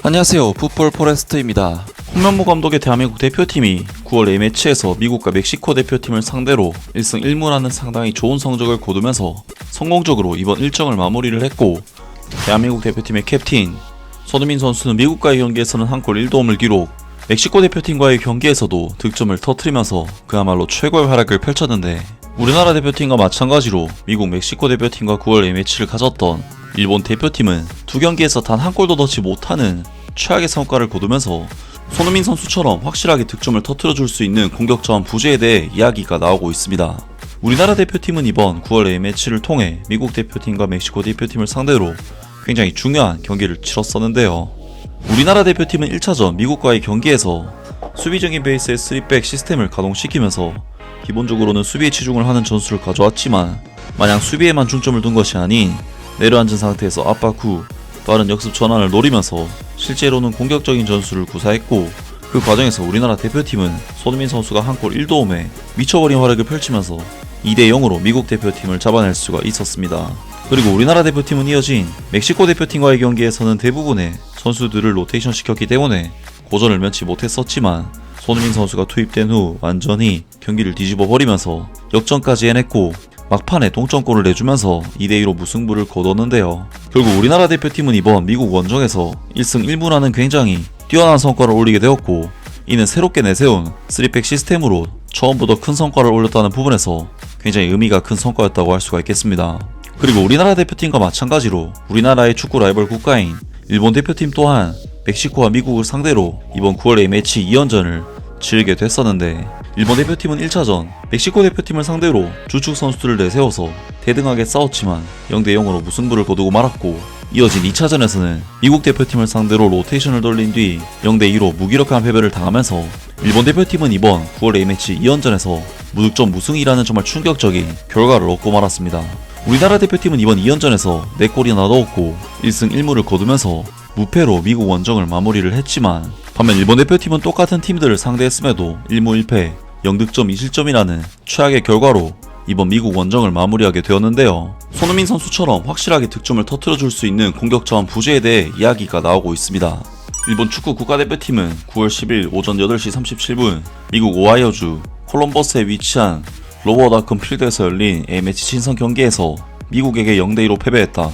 안녕하세요, 풋볼 포레스트입니다. 홍명보 감독의 대한민국 대표팀이 9월 A매치에서 미국과 멕시코 대표팀을 상대로 1승 1무라는 상당히 좋은 성적을 거두면서 성공적으로 이번 일정을 마무리를 했고, 대한민국 대표팀의 캡틴 손흥민 선수는 미국과의 경기에서는 한 골 1도움을 기록, 멕시코 대표팀과의 경기에서도 득점을 터뜨리면서 그야말로 최고의 활약을 펼쳤는데, 우리나라 대표팀과 마찬가지로 미국 멕시코 대표팀과 9월 A매치를 가졌던 일본 대표팀은 두 경기에서 단 한 골도 넣지 못하는 최악의 성과를 거두면서 손흥민 선수처럼 확실하게 득점을 터뜨려줄 수 있는 공격 자원 부재에 대해 이야기가 나오고 있습니다. 우리나라 대표팀은 이번 9월 A매치를 통해 미국 대표팀과 멕시코 대표팀을 상대로 굉장히 중요한 경기를 치렀었는데요. 우리나라 대표팀은 1차전 미국과의 경기에서 수비적인 베이스의 3백 시스템을 가동시키면서 기본적으로는 수비에 치중을 하는 전술을 가져왔지만, 마냥 수비에만 중점을 둔 것이 아닌 내려앉은 상태에서 압박 후 빠른 역습 전환을 노리면서 실제로는 공격적인 전술을 구사했고, 그 과정에서 우리나라 대표팀은 손흥민 선수가 한 골 1도움에 미쳐버린 활약을 펼치면서 2대0으로 미국 대표팀을 잡아낼 수가 있었습니다. 그리고 우리나라 대표팀은 이어진 멕시코 대표팀과의 경기에서는 대부분의 선수들을 로테이션 시켰기 때문에 고전을 면치 못했었지만, 손흥민 선수가 투입된 후 완전히 경기를 뒤집어 버리면서 역전까지 해냈고 막판에 동점골을 내주면서 2대2로 무승부를 거뒀는데요. 결국 우리나라 대표팀은 이번 미국 원정에서 1승 1무라는 굉장히 뛰어난 성과를 올리게 되었고, 이는 새롭게 내세운 3백 시스템으로 처음부터 큰 성과를 올렸다는 부분에서 굉장히 의미가 큰 성과였다고 할 수가 있겠습니다. 그리고 우리나라 대표팀과 마찬가지로 우리나라의 축구 라이벌 국가인 일본 대표팀 또한 멕시코와 미국을 상대로 이번 9월 A매치 2연전을 치르게 됐었는데, 일본 대표팀은 1차전 멕시코 대표팀을 상대로 주축 선수들을 내세워서 대등하게 싸웠지만 0대0으로 무승부를 거두고 말았고, 이어진 2차전에서는 미국 대표팀을 상대로 로테이션을 돌린 뒤 0대2로 무기력한 패배를 당하면서 일본 대표팀은 이번 9월 A매치 2연전에서 무득점 무승이라는 정말 충격적인 결과를 얻고 말았습니다. 우리나라 대표팀은 이번 2연전에서 4골이나 넣었고 1승 1무를 거두면서 무패로 미국 원정을 마무리를 했지만, 반면 일본 대표팀은 똑같은 팀들을 상대했음에도 1무 1패 0득점 2실점이라는 최악의 결과로 이번 미국 원정을 마무리하게 되었는데요. 손흥민 선수처럼 확실하게 득점을 터뜨려줄 수 있는 공격 자원 부재에 대해 이야기가 나오고 있습니다. 일본 축구 국가대표팀은 9월 10일 오전 8시 37분 미국 오하이오주 콜럼버스에 위치한 로버다큰 필드에서 열린 A매치 친선 경기에서 미국에게 0대2로 패배했다.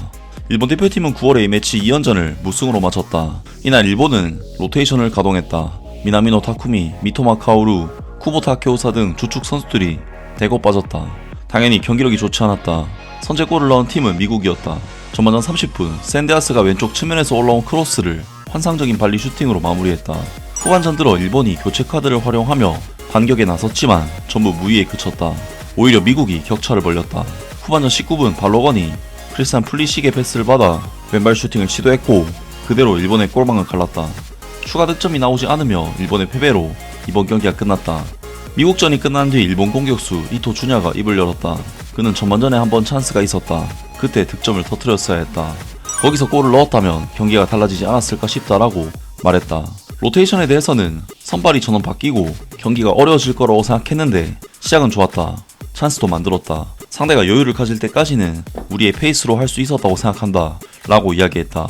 일본 대표팀은 9월 A매치 2연전을 무승으로 마쳤다. 이날 일본은 로테이션을 가동했다. 미나미노 타쿠미, 미토마 카오루, 쿠보 타케오사 등 주축 선수들이 대거 빠졌다. 당연히 경기력이 좋지 않았다. 선제골을 넣은 팀은 미국이었다. 전반전 30분 샌데아스가 왼쪽 측면에서 올라온 크로스를 환상적인 발리 슈팅으로 마무리했다. 후반전 들어 일본이 교체 카드를 활용하며 반격에 나섰지만 전부 무위에 그쳤다. 오히려 미국이 격차를 벌렸다. 후반전 19분 발로건이 크리스찬 플리식의 패스를 받아 왼발 슈팅을 시도했고 그대로 일본의 골망을 갈랐다. 추가 득점이 나오지 않으며 일본의 패배로 이번 경기가 끝났다. 미국전이 끝난 뒤 일본 공격수 이토 주냐가 입을 열었다. 그는 전반전에 한번 찬스가 있었다. 그때 득점을 터뜨렸어야 했다. 거기서 골을 넣었다면 경기가 달라지지 않았을까 싶다라고 말했다. 로테이션에 대해서는 선발이 전원 바뀌고 경기가 어려워질 거라고 생각했는데 시작은 좋았다. 찬스도 만들었다. 상대가 여유를 가질 때까지는 우리의 페이스로 할 수 있었다고 생각한다 라고 이야기했다.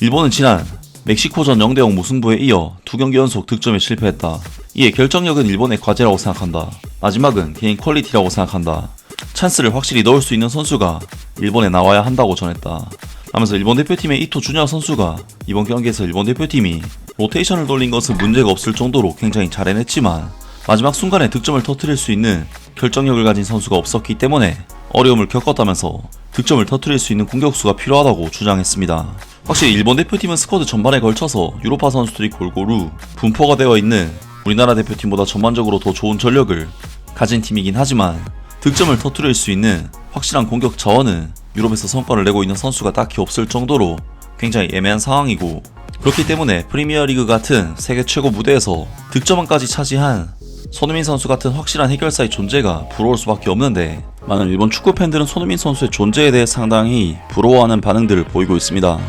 일본은 지난 멕시코전 0대0 무승부에 이어 2경기 연속 득점에 실패했다. 이에 결정력은 일본의 과제라고 생각한다. 마지막은 개인 퀄리티라고 생각한다. 찬스를 확실히 넣을 수 있는 선수가 일본에 나와야 한다고 전했다. 하면서 일본 대표팀의 이토 주냐 선수가 이번 경기에서 일본 대표팀이 로테이션을 돌린 것은 문제가 없을 정도로 굉장히 잘 해냈지만 마지막 순간에 득점을 터뜨릴 수 있는 결정력을 가진 선수가 없었기 때문에 어려움을 겪었다면서 득점을 터뜨릴 수 있는 공격수가 필요하다고 주장했습니다. 확실히 일본 대표팀은 스쿼드 전반에 걸쳐서 유로파 선수들이 골고루 분포가 되어 있는 우리나라 대표팀보다 전반적으로 더 좋은 전력을 가진 팀이긴 하지만, 득점을 터뜨릴 수 있는 확실한 공격 자원은 유럽에서 성과를 내고 있는 선수가 딱히 없을 정도로 굉장히 애매한 상황이고, 그렇기 때문에 프리미어리그 같은 세계 최고 무대에서 득점왕까지 차지한 손흥민 선수 같은 확실한 해결사의 존재가 부러울 수밖에 없는데, 많은 일본 축구 팬들은 손흥민 선수의 존재에 대해 상당히 부러워하는 반응들을 보이고 있습니다.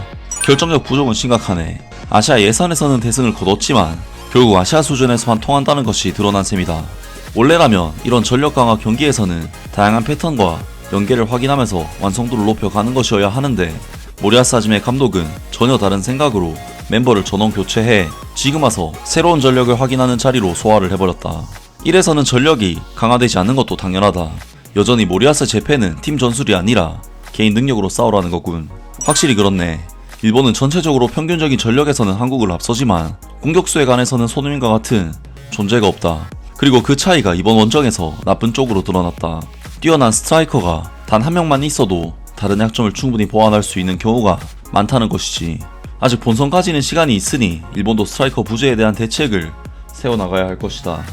결정력 부족은 심각하네. 아시아 예선에서는 대승을 거뒀지만 결국 아시아 수준에서만 통한다는 것이 드러난 셈이다. 원래라면 이런 전력 강화 경기에서는 다양한 패턴과 연계를 확인하면서 완성도를 높여가는 것이어야 하는데, 모리아스 하지메 감독은 전혀 다른 생각으로 멤버를 전원 교체해 지금 와서 새로운 전력을 확인하는 자리로 소화를 해버렸다. 이래서는 전력이 강화되지 않는 것도 당연하다. 여전히 모리아스 제패는 팀 전술이 아니라 개인 능력으로 싸우라는 거군. 확실히 그렇네. 일본은 전체적으로 평균적인 전력에서는 한국을 앞서지만 공격수에 관해서는 손흥민과 같은 존재가 없다. 그리고 그 차이가 이번 원정에서 나쁜 쪽으로 드러났다. 뛰어난 스트라이커가 단 한 명만 있어도 다른 약점을 충분히 보완할 수 있는 경우가 많다는 것이지. 아직 본선까지는 시간이 있으니 일본도 스트라이커 부재에 대한 대책을 세워나가야 할 것이다.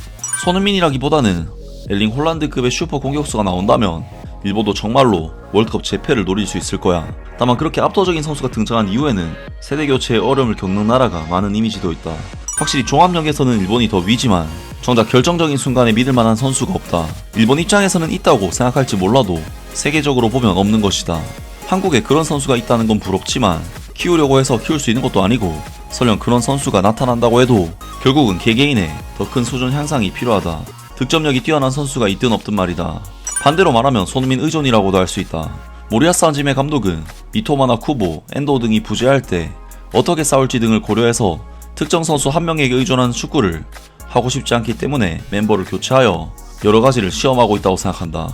손흥민이라기보다는 엘링 홀란드급의 슈퍼 공격수가 나온다면 일본도 정말로 월드컵 재패를 노릴 수 있을 거야. 다만 그렇게 압도적인 선수가 등장한 이후에는 세대 교체의 어려움을 겪는 나라가 많은 이미지도 있다. 확실히 종합력에서는 일본이 더 위지만 정작 결정적인 순간에 믿을 만한 선수가 없다. 일본 입장에서는 있다고 생각할지 몰라도 세계적으로 보면 없는 것이다. 한국에 그런 선수가 있다는 건 부럽지만 키우려고 해서 키울 수 있는 것도 아니고, 설령 그런 선수가 나타난다고 해도 결국은 개개인의 더 큰 수준 향상이 필요하다. 득점력이 뛰어난 선수가 있든 없든 말이다. 반대로 말하면 손흥민 의존이라고도 할 수 있다. 모리아스 한지메 감독은 미토마나 쿠보, 엔도 등이 부재할 때 어떻게 싸울지 등을 고려해서 특정 선수 한 명에게 의존하는 축구를 하고 싶지 않기 때문에 멤버를 교체하여 여러 가지를 시험하고 있다고 생각한다.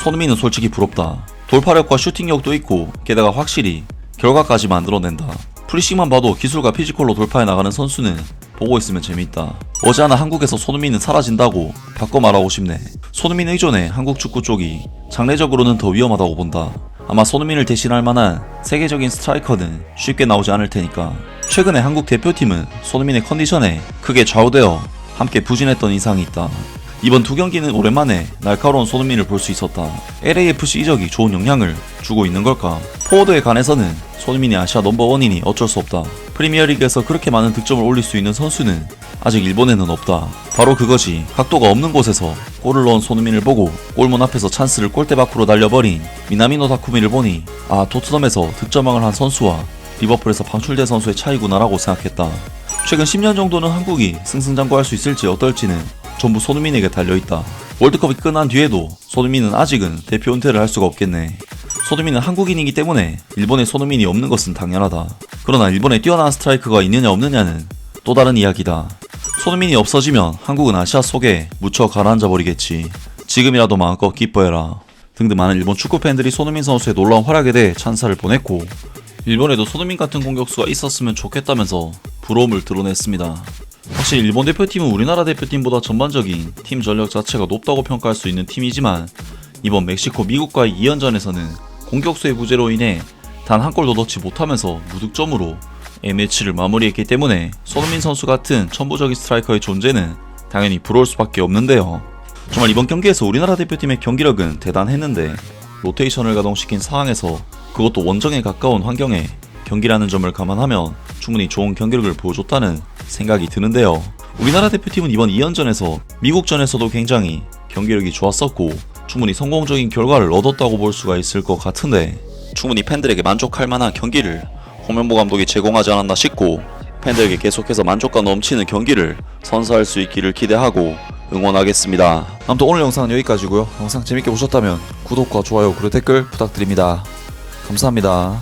손흥민은 솔직히 부럽다. 돌파력과 슈팅력도 있고 게다가 확실히 결과까지 만들어낸다. 프리시만 봐도 기술과 피지컬로 돌파해 나가는 선수는 보고 있으면 재밌다. 어제 하나 한국에서 손흥민은 사라진다고 바꿔 말하고 싶네. 손흥민 의존에 한국 축구 쪽이 장래적으로는 더 위험하다고 본다. 아마 손흥민을 대신할 만한 세계적인 스트라이커는 쉽게 나오지 않을 테니까. 최근에 한국 대표팀은 손흥민의 컨디션에 크게 좌우되어 함께 부진했던 인상이 있다. 이번 두 경기는 오랜만에 날카로운 손흥민을 볼 수 있었다. LAFC 이적이 좋은 영향을 주고 있는 걸까? 포워드에 관해서는 손흥민이 아시아 넘버원이니 어쩔 수 없다. 프리미어리그에서 그렇게 많은 득점을 올릴 수 있는 선수는 아직 일본에는 없다. 바로 그거지. 각도가 없는 곳에서 골을 넣은 손흥민을 보고 골문 앞에서 찬스를 골대 밖으로 날려버린 미나미노 다쿠미를 보니 토트넘에서 득점왕을 한 선수와 리버풀에서 방출된 선수의 차이구나라고 생각했다. 최근 10년 정도는 한국이 승승장구할 수 있을지 어떨지는 전부 손흥민에게 달려있다. 월드컵이 끝난 뒤에도 손흥민은 아직은 대표 은퇴를 할 수가 없겠네. 손흥민은 한국인이기 때문에 일본에 손흥민이 없는 것은 당연하다. 그러나 일본에 뛰어난 스트라이커가 있느냐 없느냐는 또 다른 이야기다. 손흥민이 없어지면 한국은 아시아 속에 묻혀 가라앉아 버리겠지. 지금이라도 마음껏 기뻐해라. 등등 많은 일본 축구 팬들이 손흥민 선수의 놀라운 활약에 대해 찬사를 보냈고, 일본에도 손흥민 같은 공격수가 있었으면 좋겠다면서 부러움을 드러냈습니다. 확실히 일본 대표팀은 우리나라 대표팀보다 전반적인 팀 전력 자체가 높다고 평가할 수 있는 팀이지만 이번 멕시코 미국과의 2연전에서는 공격수의 부재로 인해 단 한 골도 넣지 못하면서 무득점으로 A매치를 마무리했기 때문에 손흥민 선수 같은 천부적인 스트라이커의 존재는 당연히 부러울 수밖에 없는데요. 정말 이번 경기에서 우리나라 대표팀의 경기력은 대단했는데 로테이션을 가동시킨 상황에서, 그것도 원정에 가까운 환경에 경기라는 점을 감안하면 충분히 좋은 경기력을 보여줬다는 생각이 드는데요. 우리나라 대표팀은 이번 2연전에서 미국전에서도 굉장히 경기력이 좋았었고 충분히 성공적인 결과를 얻었다고 볼 수가 있을 것 같은데, 충분히 팬들에게 만족할 만한 경기를 홍명보 감독이 제공하지 않았나 싶고, 팬들에게 계속해서 만족감 넘치는 경기를 선사할 수 있기를 기대하고 응원하겠습니다. 아무튼 오늘 영상은 여기까지고요. 영상 재밌게 보셨다면 구독과 좋아요 그리고 댓글 부탁드립니다. 감사합니다.